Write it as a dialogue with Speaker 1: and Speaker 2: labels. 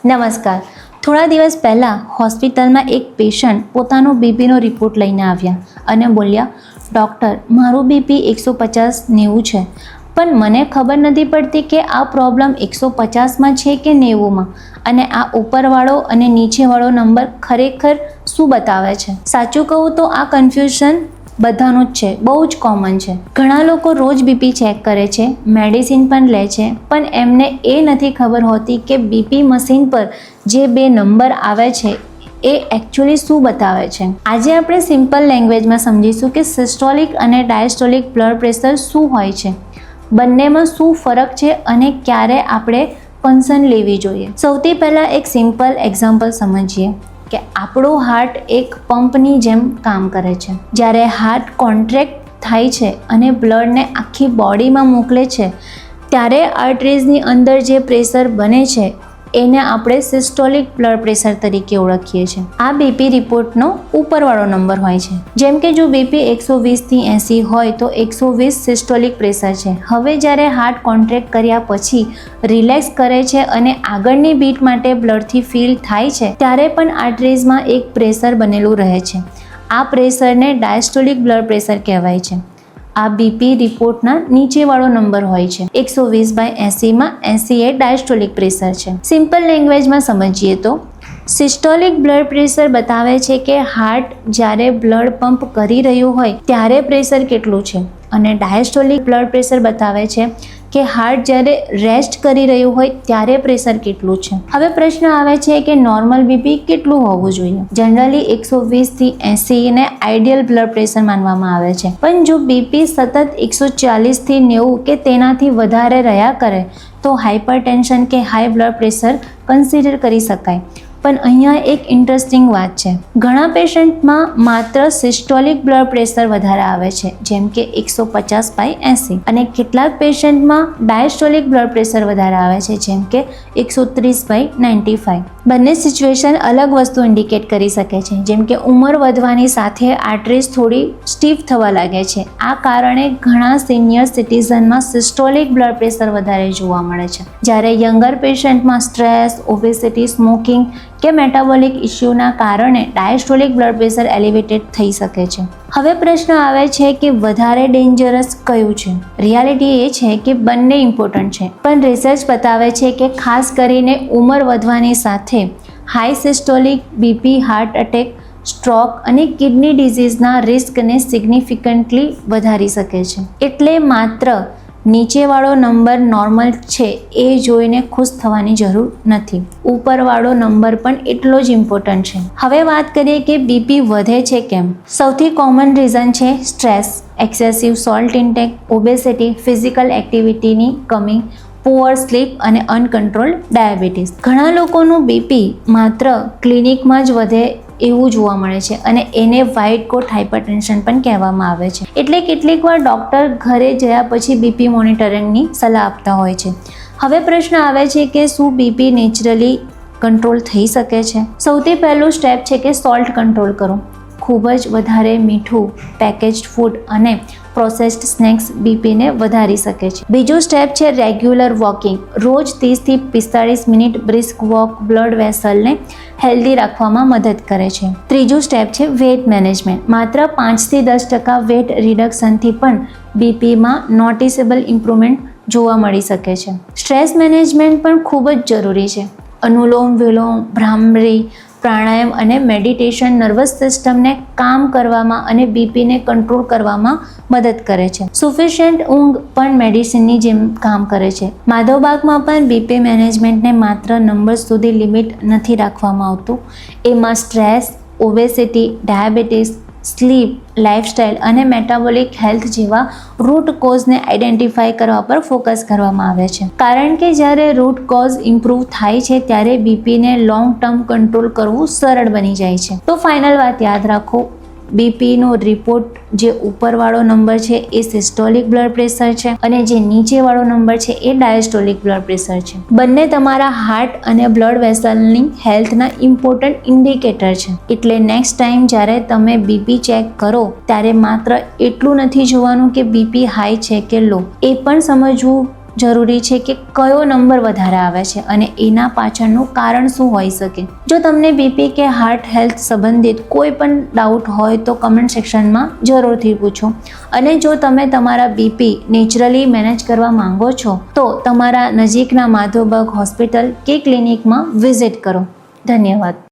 Speaker 1: નમસ્કાર. થોડા દિવસ પહેલાં હોસ્પિટલમાં એક પેશન્ટ પોતાનો બીપીનો રિપોર્ટ લઈને આવ્યા અને બોલ્યા, ડૉક્ટર, મારું બીપી 150/90 છે, પણ મને ખબર નથી પડતી કે આ પ્રોબ્લેમ 150માં છે કે 90માં, અને આ ઉપરવાળો અને નીચેવાળો નંબર ખરેખર શું બતાવે છે. સાચું કહું તો આ કન્ફ્યુઝન બધાનું જ છે, બહુ જ કોમન છે. ઘણા લોકો રોજ બીપી ચેક કરે છે, મેડિસિન પણ લે છે, પણ એમને એ નથી ખબર હોતી કે બીપી મશીન પર જે બે નંબર આવે છે એ એકચ્યુઅલી શું બતાવે છે. આજે આપણે સિમ્પલ લેંગ્વેજમાં સમજીશું કે સિસ્ટોલિક અને ડાયસ્ટોલિક બ્લડ પ્રેશર શું હોય છે, બંનેમાં શું ફરક છે અને ક્યારે આપણે કન્સર્ન લેવી જોઈએ. સૌથી પહેલાં એક સિમ્પલ એક્ઝામ્પલ સમજીએ કે આપણું હાર્ટ એક પંપની જેમ કામ કરે છે. જ્યારે હાર્ટ કોન્ટ્રેક્ટ થાય છે અને બ્લડને આખી બોડીમાં મોકલે છે, ત્યારે આર્ટરીઝની અંદર જે પ્રેશર બને છે એને આપણે સિસ્ટોલિક બ્લડ પ્રેશર તરીકે ઓળખીએ છીએ. આ બીપી રિપોર્ટનો ઉપરવાળો નંબર હોય છે. જેમ કે જો બીપી 120થી 80 હોય તો 120 સિસ્ટોલિક પ્રેશર છે. હવે જ્યારે હાર્ટ કોન્ટ્રેક્ટ કર્યા પછી રિલેક્સ કરે છે અને આગળની બીટ માટે બ્લડથી ફિલ થાય છે, ત્યારે પણ આર્ટરીઝમાં એક પ્રેશર બનેલું રહે છે. આ પ્રેશરને ડાયસ્ટોલિક બ્લડ પ્રેશર કહેવાય છે. આ બીપી રિપોર્ટના નીચેવાળો નંબર હોય છે. 120/80માં 80 એ ડાયસ્ટોલિક પ્રેશર છે. સિમ્પલ લેંગ્વેજમાં સમજીએ તો સિસ્ટોલિક બ્લડ પ્રેશર બતાવે છે કે હાર્ટ જ્યારે બ્લડ પંપ કરી રહ્યું હોય ત્યારે પ્રેશર કેટલું છે, અને ડાયસ્ટોલિક બ્લડ પ્રેશર બતાવે છે કે હાર્ટ જ્યારે રેસ્ટ કરી રહ્યું હોય ત્યારે પ્રેશર કેટલું છે. હવે પ્રશ્ન આવે છે કે નોર્મલ બીપી કેટલું હોવું જોઈએ. જનરલી 120થી 80 ને આઈડિયલ બ્લડ પ્રેશર માનવામાં આવે છે, પણ જો બીપી સતત 140થી 90 કે તેનાથી વધારે રહ્યા કરે તો હાઇપરટેન્શન કે હાઈ બ્લડ પ્રેશર કન્સિડર કરી શકાય. પણ અહીંયા એક ઇન્ટરેસ્ટિંગ વાત છે. ઘણા પેશન્ટમાં માત્ર સિસ્ટોલિક બ્લડ પ્રેશર વધારે આવે છે, જેમ કે 150/80, અને કેટલાક પેશન્ટમાં ડાયસ્ટોલિક બ્લડ પ્રેશર વધારે આવે છે, જેમ કે 130/95. બંને સિચ્યુએશન અલગ વસ્તુ ઇન્ડિકેટ કરી શકે છે, જેમ કે ઉંમર વધવાની સાથે આર્ટરીઝ થોડી સ્ટીફ થવા લાગે છે. આ કારણે ઘણા સિનિયર સિટીઝનમાં સિસ્ટોલિક બ્લડ પ્રેશર વધારે જોવા મળે છે, જ્યારે યંગર પેશન્ટમાં સ્ટ્રેસ, ઓબેસિટી, સ્મોકિંગ કે મેટાબોલિક ઇસ્યુના કારણે ડાયસ્ટોલિક બ્લડ પ્રેશર એલિવેટેડ થઈ શકે છે. હવે પ્રશ્ન આવે છે કે વધારે ડેન્જરસ કયું છે. રિયાલિટી એ છે કે બંને ઇમ્પોર્ટન્ટ છે, પણ રિસર્ચ બતાવે છે કે ખાસ કરીને ઉંમર વધવાની સાથે high systolic BP heart attack, stroke અને કિડની ડિઝીઝના રિસ્કને સિગ્નિફિકન્ટલી વધારી શકે છે. એટલે માત્ર નીચેવાળો નંબર નોર્મલ છે એ જોઈને ખુશ થવાની જરૂર નથી. ઉપરવાળો નંબર પણ એટલો જ ઇમ્પોર્ટન્ટ છે. હવે વાત કરીએ કે બીપી વધે છે કેમ. સૌથી કોમન રીઝન છે stress, excessive salt intake, obesity, physical એક્ટિવિટીની કમી, પુઅર સ્લીપ અને અનકન્ટ્રોલ્ડ ડાયાબિટીસ. ઘણા લોકોનું બીપી માત્ર ક્લિનિકમાં જ વધે એવું જોવા મળે છે, અને એને વ્હાઇટ કોટ હાઇપરટેન્શન પણ કહેવામાં આવે છે. એટલે કેટલીક વાર ડૉક્ટર ઘરે જયા પછી બીપી મોનિટરિંગની સલાહ આપતા હોય છે. હવે પ્રશ્ન આવે છે કે શું બીપી નેચરલી કંટ્રોલ થઈ શકે છે. સૌથી પહેલું સ્ટેપ છે કે સોલ્ટ કંટ્રોલ કરો. ખૂબ જ વધારે મીઠું, પેકેજ્ડ ફૂડ અને પ્રોસેસ્ડ સ્નેક્સ બીપીને વધારી શકે છે. બીજું સ્ટેપ છે રેગ્યુલર વોકિંગ. રોજ 30થી 45 મિનિટ બ્રિસ્ક વોક બ્લડ વેસલને હેલ્ધી રાખવામાં મદદ કરે છે. ત્રીજું સ્ટેપ છે વેટ મેનેજમેન્ટ. માત્ર 5થી 10% વેટ રિડક્શનથી પણ બીપીમાં નોટિસેબલ ઇમ્પ્રુવમેન્ટ જોવા મળી શકે છે. સ્ટ્રેસ મેનેજમેન્ટ પણ ખૂબ જ જરૂરી છે. અનુલોમ વિલોમ, ભ્રામરી, પ્રાણાયામ અને મેડિટેશન નર્વસ સિસ્ટમને કામ કરવામાં અને બીપીને કંટ્રોલ કરવામાં મદદ કરે છે. સફિશિયન્ટ ઊંઘ પણ મેડિસિનની જેમ કામ કરે છે. માધવબાગમાં પણ બીપી મેનેજમેન્ટને માત્ર નંબર સુધી લિમિટ નથી રાખવામાં આવતું. એમાં stress, obesity, diabetes, sleep, lifestyle અને મેટાબોલિક હેલ્થ જેવા રૂટ કોઝને આઈડેન્ટિફાઈ કરવા પર ફોકસ કરવામાં આવે છે. કારણ કે જ્યારે રૂટ કોઝ ઇમ્પ્રૂવ થાય છે ત્યારે બીપીને લોંગ ટર્મ કંટ્રોલ કરવું સરળ બની જાય છે. તો ફાઇનલ વાત યાદ રાખો, બીપીનો રિપોર્ટ જે ઉપરવાળો નંબર છે એ સિસ્ટોલિક બ્લડ પ્રેશર છે, અને જે નીચેવાળો નંબર છે એ ડાયસ્ટોલિક બ્લડ પ્રેશર છે. બંને તમારા હાર્ટ અને બ્લડ વેસલની હેલ્થના ઇમ્પોર્ટન્ટ ઇન્ડિકેટર છે. એટલે નેક્સ્ટ ટાઈમ જ્યારે તમે બીપી ચેક કરો ત્યારે માત્ર એટલું નથી જોવાનું કે બીપી હાઈ છે કે લો, એ પણ સમજવું જરૂરી છે કે કયો નંબર વધારે આવે છે અને એના પાછળનું કારણ શું હોઈ શકે. જો તમને બીપી કે હાર્ટ હેલ્થ સંબંધિત કોઈ પણ ડાઉટ હોય તો કમેન્ટ સેક્શનમાં જરૂરથી પૂછો. અને જો તમે તમારા બીપી નેચરલી મેનેજ કરવા માંગો છો તો તમારા નજીકના માધવબાગ હોસ્પિટલ કે ક્લિનિકમાં વિઝિટ કરો. ધન્યવાદ.